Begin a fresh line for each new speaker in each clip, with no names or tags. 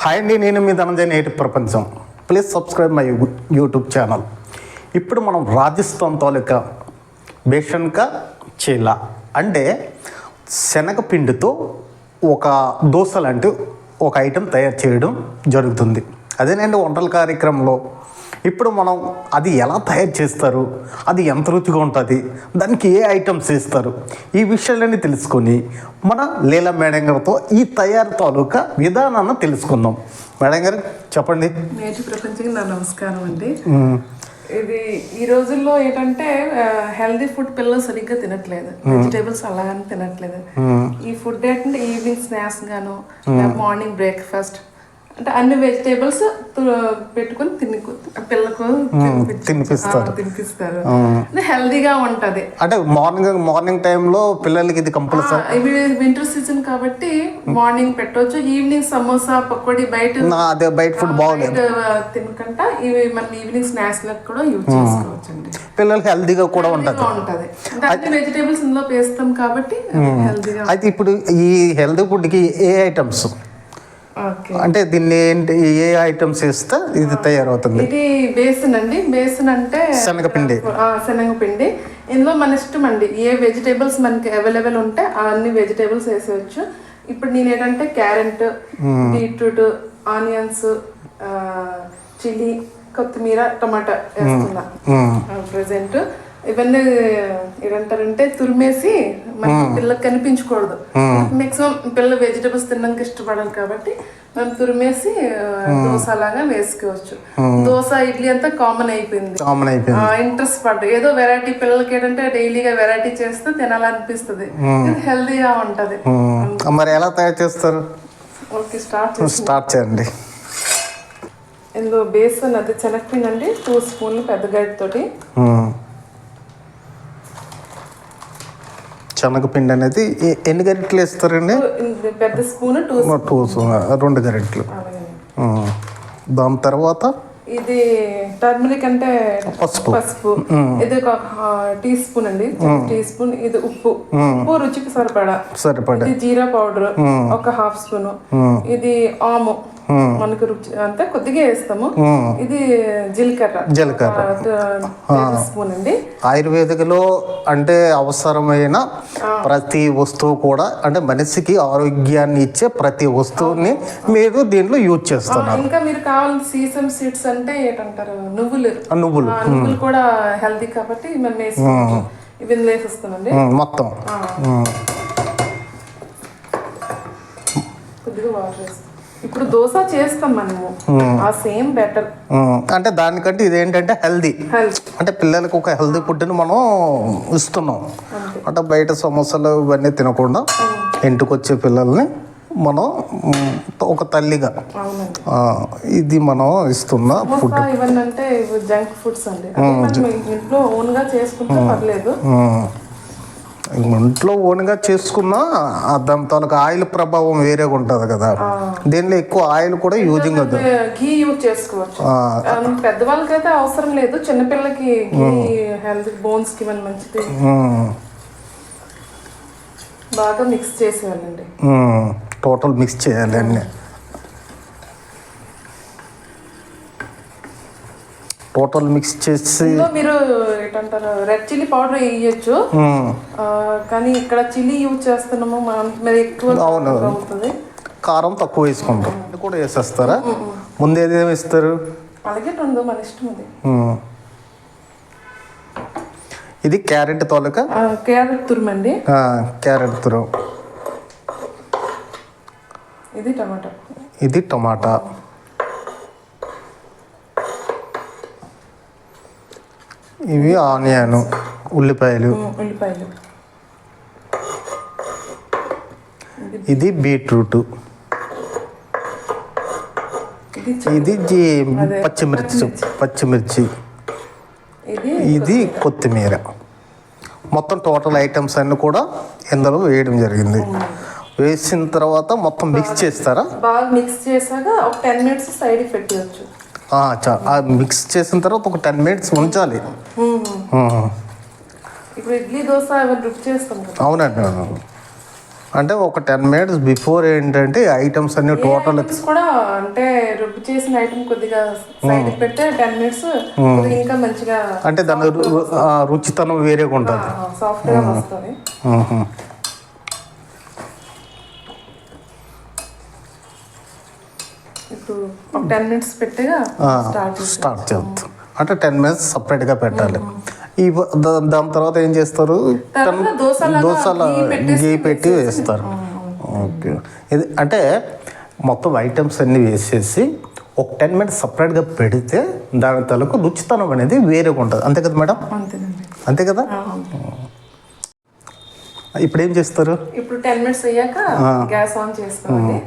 Hi అండి, నేను మీ ధనంజయ నేటి ప్రపంచం. Please subscribe my YouTube channel. ఇప్పుడు మనం రాజస్థాన్ తాలూకా బేసన్ కా చీలా అంటే శనగపిండితో ఒక దోశ లాంటి ఒక ఐటెం తయారు చేయడం జరుగుతుంది. అదేనండి వంటల కార్యక్రమంలో. ఇప్పుడు మనం అది ఎలా తయారు చేస్తారు, అది ఎంత రుచిగా ఉంటుంది, దానికి ఏ ఐటమ్స్ వేస్తారు, ఈ విషయాలన్నీ తెలుసుకొని మన లీలా మేడం గారితో ఈ తయారు తాలూకా విధానాన్ని తెలుసుకుందాం. మేడం గారు చెప్పండి.
నేటి ప్రపంచానికి నా నమస్కారం అండి. ఇది ఈ రోజుల్లో ఏంటంటే హెల్దీ ఫుడ్ పిల్లలు సరిగ్గా తినట్లేదు, వెజిటేబుల్స్ అలాగని తినట్లేదు. ఈ ఫుడ్ ఏంటంటే ఈవినింగ్ స్నాక్స్ గాను మార్నింగ్ బ్రేక్ఫాస్ట్ అంటే అన్ని వెజిటేబుల్స్ పెట్టుకుని పిల్లకు తినిపిస్తారు. హెల్దీగా ఉంటది. అంటే
మార్నింగ్ టైంలో పిల్లలకి ఇది కంపల్సరీ.
ఇవి వింటర్ సీజన్ కాబట్టి మార్నింగ్ పెట్టవచ్చు. ఈవినింగ్ సమోసా పకోడీ
బయట ఫుడ్ బాగోలేదు
తినకుండా ఇవి మనం ఈవినింగ్ స్నాక్స్ లకు కూడా యూజ్ చేసుకోవచ్చు అండి.
పిల్లలకి హెల్దీగా కూడా ఉంటది.
అన్ని వెజిటేబుల్స్ ఇందులో వేస్తాం కాబట్టి హెల్దీగా.
అయితే ఇప్పుడు ఈ హెల్దీ ఫుడ్ కి ఏ ఐటమ్స్ అంటే దీన్ని ఏంటి, ఏ ఐటమ్స్ వేస్తే ఇది తయారవుతుంది?
ఇది బేసన్ అండి. బేసన్ అంటే
శనగపిండి.
ఇందులో మన ఇష్టం అండి, ఏ వెజిటేబుల్స్ మనకి అవైలబుల్ ఉంటే అన్ని వెజిటేబుల్స్ వేసేయచ్చు. ఇప్పుడు నేను ఏంటంటే క్యారెట్, బీట్రూట్, ఆనియన్స్, చిల్లీ, కొత్తిమీర, టమాటా వేస్తున్నా ప్రెసెంట్. ఇవన్నీ ఏంటంటారంటే తురిమేసి మన పిల్లలకు కనిపించకూడదు. మాక్సిమం పిల్లలు వెజిటేబుల్స్ తినడానికి ఇష్టపడాలి కాబట్టి మనం తురిమేసి దోశ లాగా వేసుకోవచ్చు. దోశ, ఇడ్లీ అంతా కామన్ అయిపోయింది. ఇంట్రెస్ట్ పడ్డ ఏదో వెరైటీ పిల్లలకి ఏంటంటే డైలీగా వెరైటీ చేస్తే తినాలనిపిస్తుంది, హెల్దీగా ఉంటది.
మరి ఎలా తయారు చేస్తారు?
ఓకే, స్టార్ట్
చేయండి.
ఇందులో బేసన్ అది శనగపిండి అండి, 2 స్పూన్లు పెద్ద గడ్డతోటి.
శనగపిండి అనేది ఎన్ని గరిటెలు వేస్తారండి?
పెద్ద స్పూన్
2 గరిటెలు. దాని తర్వాత
ఇది టర్మరిక్ అంటే పసుపు, ఇది ఒక టీ స్పూన్ అండి, టీ స్పూన్. ఇది ఉప్పు రుచికి సరిపడా. ఇది జీరా పౌడర్ ఒక 1/2 స్పూన్. ఇది ఆము మనకు రుచి అంటే కొద్దిగా వేస్తాము. ఇది జీలకర్ర స్పూన్ అండి.
ఆయుర్వేదికలో అంటే అవసరమైన ప్రతి వస్తువు కూడా అంటే మనిషికి ఆరోగ్యాన్ని ఇచ్చే ప్రతి వస్తువుని మీరు దీంట్లో యూజ్ చేస్తున్నారు.
ఇంకా మీరు కావాల్సిన సీసమ్ సీడ్స్ అంటే ఏంటంటారు, నువ్వులు కూడా హెల్తీ కాబట్టి మనం వేసుకోవచ్చు. ఇవి వేసేస్తామండి
మొత్తం.
కొద్దిగా వాటర్ వేస్తాం. ఇప్పుడు దోశ చేస్తాం మనము, ఆ సేమ్ బెటర్.
అంటే దానికంటే ఇదేంటంటే హెల్దీ, అంటే పిల్లలకు ఒక హెల్దీ ఫుడ్ని మనం ఇస్తున్నాం. అంటే బయట సమోసాలు ఇవన్నీ తినకుండా ఇంటికి వచ్చే పిల్లల్ని మనం ఒక తల్లిగా ఇది మనం ఇస్తున్న ఫుడ్.
ఇవన్నీ అంటే జంక్ ఫుడ్స్ అండి, ఇంట్లో ఓన్గా చేసుకుంటే పర్లేదు.
ఇంట్లో ఓన్గా చేసుకున్నా దాని తాలూకు ఆయిల్ ప్రభావం వేరేగా ఉంటుంది కదా. దీనిలో ఎక్కువ ఆయిల్ కూడా యూజింగ్ అవుతుంది.
ఘీ యూజ్ చేసుకోవచ్చు. పెద్దవాళ్ళకి అయితే అవసరం లేదు, చిన్నపిల్లలకి హెల్త్ బోన్స్ కి మంచిది. బాగా మిక్స్ చేసేయాలండి.
టోటల్ మిక్స్ చేయాలి అన్నీ. టోటల్ మిక్స్ చేసి
మీరు ఏంటంటారు రెడ్ చిల్లీ పౌడర్ వేయచ్చు, కానీ ఇక్కడ చిల్లీ యూజ్ చేస్తున్నాము మనం, ఎక్కువ అవుతుంది.
కారం తక్కువ వేసుకుంటాం. కూడా వేసేస్తారా? ముందు ఏదేమి ఇస్తారు?
అలాగే మన ఇష్టం.
ఇది క్యారెట్ తోలక
క్యారెట్ తురుమండి.
క్యారెట్ తురుము. ఇది టమాటా. ఇవి ఆనియన్, ఉల్లిపాయలు. ఇది బీట్రూట్. ఇది పచ్చిమిర్చి. ఇది కొత్తిమీర. మొత్తం టోటల్ ఐటమ్స్ అన్ని కూడా ఇందులో వేయడం జరిగింది. వేసిన తర్వాత మొత్తం మిక్స్ చేస్తారా?
బాగా మిక్స్ చేసాక ఒక 10 మినిట్స్ సైడ్ పెట్టవచ్చు.
మిక్స్ చేసిన తర్వాత ఒక 10 మినిట్స్ ఉంచాలి.
ఇప్పుడు ఇడ్లీ దోశ రుచి చేస్తాం.
అవునండి. అంటే ఒక 10 minutes బిఫోర్ ఏంటంటే ఐటమ్స్ అన్ని టోటల్
ఐటమ్స్ కూడా అంటే రుబ్బు చేసిన ఐటమ్ కొద్దిగా సైడ్ పెడితే 10 minutes ఇంకా మంచిగా
అంటే దాని రుచితనం వేరేగా ఉంటుంది.
సాఫ్ట్గా వస్తుంది. ఇప్పుడు ఒక 10 minutes పెట్టగా
స్టార్ట్ చేస్తాం. అంటే 10 minutes సపరేట్గా పెట్టాలి. దాని తర్వాత ఏం చేస్తారు, దోశల గీ పెట్టి వేస్తారు. ఓకే, ఇది అంటే మొత్తం ఐటమ్స్ అన్నీ వేసేసి ఒక 10 minutes సపరేట్గా పెడితే దాని తలకు రుచితనం అనేది వేరేగా ఉంటుంది. అంతే కదా మేడం? అంతే కదా. ఇప్పుడు ఏం చేస్తారు?
ఇప్పుడు 10 minutes అయ్యాక గ్యాస్ ఆన్ చేసుకోండి.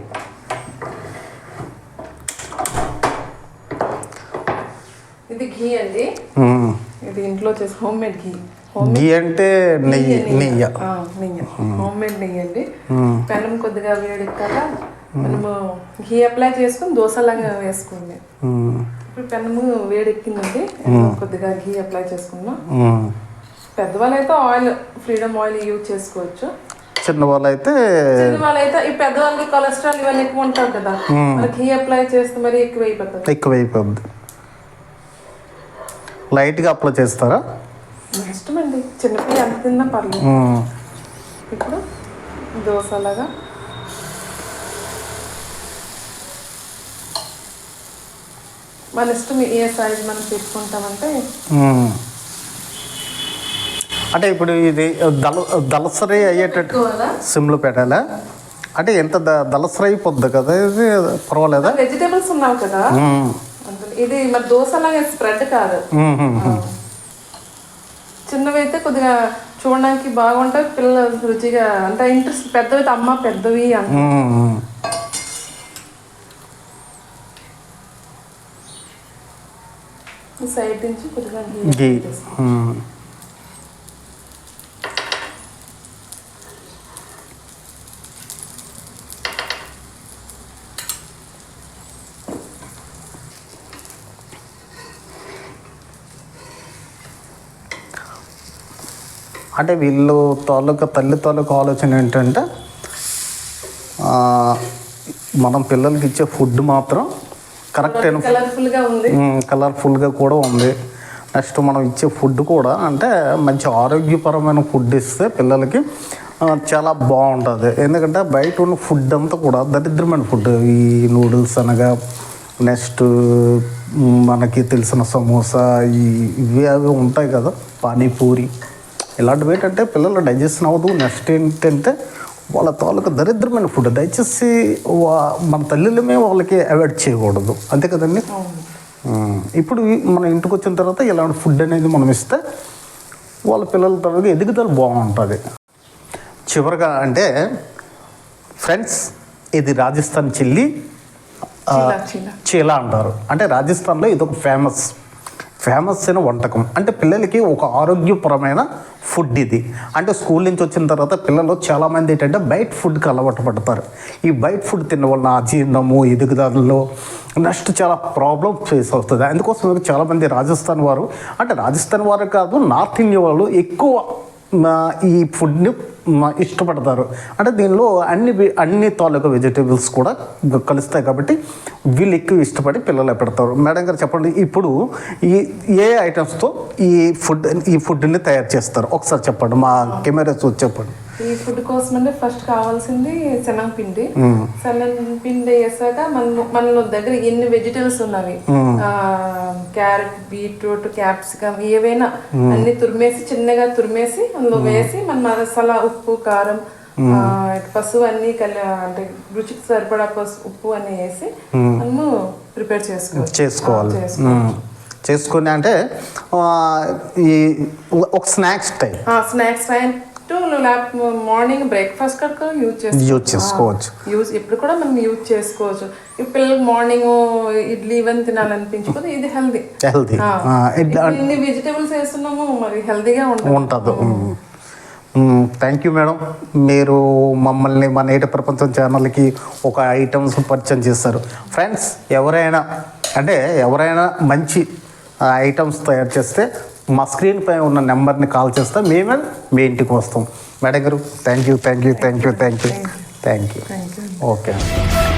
ఇది ఘీ అండి. ఇది ఇంట్లో చేసి హోమ్ మేడ్ ఘీ.
ఘీ అంటే నెయ్యి. నెయ్యి
హోమ్ మేడ్ నెయ్యి అండి. పెనం కొద్దిగా వేడెక్కాక మనము ఘీ అప్లై చేసుకుని దోశలాగా వేసుకోండి. ఇప్పుడు పెనము వేడెక్కిందండి, కొద్దిగా ఘీ అప్లై చేసుకున్నాం. పెద్దవాళ్ళు అయితే ఆయిల్, ఫ్రీడమ్ ఆయిల్ యూజ్ చేసుకోవచ్చు.
చిన్నవాళ్ళైతే
ఈ పెద్దవాళ్ళకి కొలెస్ట్రాల్ ఇవన్నీ ఎక్కువ ఉంటారు కదా, ఘీ అప్లై చేస్తే మరి
ఎక్కువైపోద్ది. లైట్గా అప్లై చేస్తారా?
ఇష్టం అండి, చిన్నపిల్ల ఎంత తిన్నా పర్లేదు. ఇప్పుడు దోశలాగా మన ఇష్టం ఏ సైజ్ మనం పెట్టుకుంటామంటే.
అంటే ఇప్పుడు ఇది దళసరి అయ్యేటట్టు సిమ్లో పెట్టాలా? అంటే ఎంత దళసరి అయిపోద్ది కదా, ఇది పర్వాలేదా?
వెజిటేబుల్స్ ఉన్నావు కదా, ఇది మరి దోశలాగా స్ప్రెడ్ కాదు. చిన్నవి అయితే కొద్దిగా చూడడానికి బాగుంటాయి, పిల్లలు రుచిగా అంటే ఇంట్రెస్ట్. పెద్దవి అమ్మ పెద్దవి అంట. సైడ్ నుంచి కొద్దిగా ఘీ.
అంటే వీళ్ళు తల్లి తాలూకా ఆలోచన ఏంటంటే మనం పిల్లలకి ఇచ్చే ఫుడ్ మాత్రం కరెక్ట్ అయిన కలర్ఫుల్గా కూడా ఉంది. నెక్స్ట్ మనం ఇచ్చే ఫుడ్ కూడా అంటే మంచి ఆరోగ్యపరమైన ఫుడ్ ఇస్తే పిల్లలకి చాలా బాగుంటుంది. ఎందుకంటే బయట ఉన్న ఫుడ్ అంతా కూడా దరిద్రమైన ఫుడ్. ఈ నూడిల్స్ అనగా, నెక్స్ట్ మనకి తెలిసిన సమోసా, ఇవి అవి ఉంటాయి కదా, పానీపూరి, ఇలాంటివి ఏంటంటే పిల్లలు డైజెషన్ అవ్వదు. నెక్స్ట్ ఏంటంటే వాళ్ళ తాలూకు దరిద్రమైన ఫుడ్. దయచేసి మన తల్లిలమే వాళ్ళకి అవాయిడ్ చేయకూడదు. అంతే కదండి. ఇప్పుడు మన ఇంటికి వచ్చిన తర్వాత ఇలాంటి ఫుడ్ అనేది మనం ఇస్తే వాళ్ళ పిల్లల తాలూకు ఎదుగుదల బాగుంటుంది. చివరిగా అంటే ఫ్రెండ్స్, ఇది రాజస్థాన్ చీలా అంటారు. అంటే రాజస్థాన్లో ఇది ఒక ఫేమస్ అయిన వంటకం. అంటే పిల్లలకి ఒక ఆరోగ్యపరమైన ఫుడ్ ఇది. అంటే స్కూల్ నుంచి వచ్చిన తర్వాత పిల్లలు చాలామంది ఏంటంటే బయట ఫుడ్కి అలవాటు పడతారు. ఈ బయట ఫుడ్ తిన్న వలన అజీర్ణము, ఎదుగుదలలో నెక్స్ట్ చాలా ప్రాబ్లమ్ ఫేస్ అవుతుంది. అందుకోసం చాలామంది రాజస్థాన్ వారు, అంటే రాజస్థాన్ వారు కాదు, నార్త్ ఇండియా వాళ్ళు ఎక్కువ ఈ ఫుడ్ని ఇష్టపడతారు. అంటే దీనిలో అన్ని తాలూకా వెజిటేబుల్స్ కూడా కలుస్తాయి కాబట్టి వీళ్ళు ఎక్కువ ఇష్టపడి పిల్లలు పెడతారు. మేడం గారు చెప్పండి, ఇప్పుడు ఏ ఐటమ్స్తో ఈ ఫుడ్ని తయారు చేస్తారు ఒకసారి చెప్పండి, మా కెమెరా చూసి చెప్పండి.
ఈ ఫుడ్ కోసం అంటే ఫస్ట్ కావాల్సింది శనగపిండి. శనగపిండి వేసాక మన దగ్గర ఎన్ని వెజిటేబుల్స్ ఉన్నవి, క్యారెట్, బీట్రూట్, క్యాప్సికమ్, ఏవైనా అన్ని చిన్నగా తురిమేసి అందులో వేసి మన మసాలా, ఉప్పు, కారం, పసుపు అన్ని అంటే రుచికి సరిపడా ఉప్పు అన్ని వేసి మనము ప్రిపేర్ చేసుకోవాలి.
చేసుకుని అంటే ఈ ఒక snacks time
morning breakfast
use చేసుకోవచ్చు.
ఎప్పుడు కూడా మనం యూజ్ చేసుకోవచ్చు. ఈ పిల్లలకి మార్నింగ్ ఇడ్లీ ఇవన్నీ తినాలనిపించుకోదు, ఇది హెల్దీ. ఎన్ని వెజిటేబుల్స్ వేస్తున్నాము, మరి హెల్దీగా ఉంటుంది.
థ్యాంక్ యూ మేడం, మీరు మమ్మల్ని మన నేటి ప్రపంచం ఛానల్కి ఒక ఐటమ్స్ పరిచయం చేస్తారు. ఫ్రెండ్స్, ఎవరైనా మంచి ఐటమ్స్ తయారు చేస్తే మా స్క్రీన్ పై ఉన్న నెంబర్ని కాల్ చేస్తే మేమే మీ ఇంటికి వస్తాం. మేడం గారు thank you thank you thank you thank you thank you
thank you
okay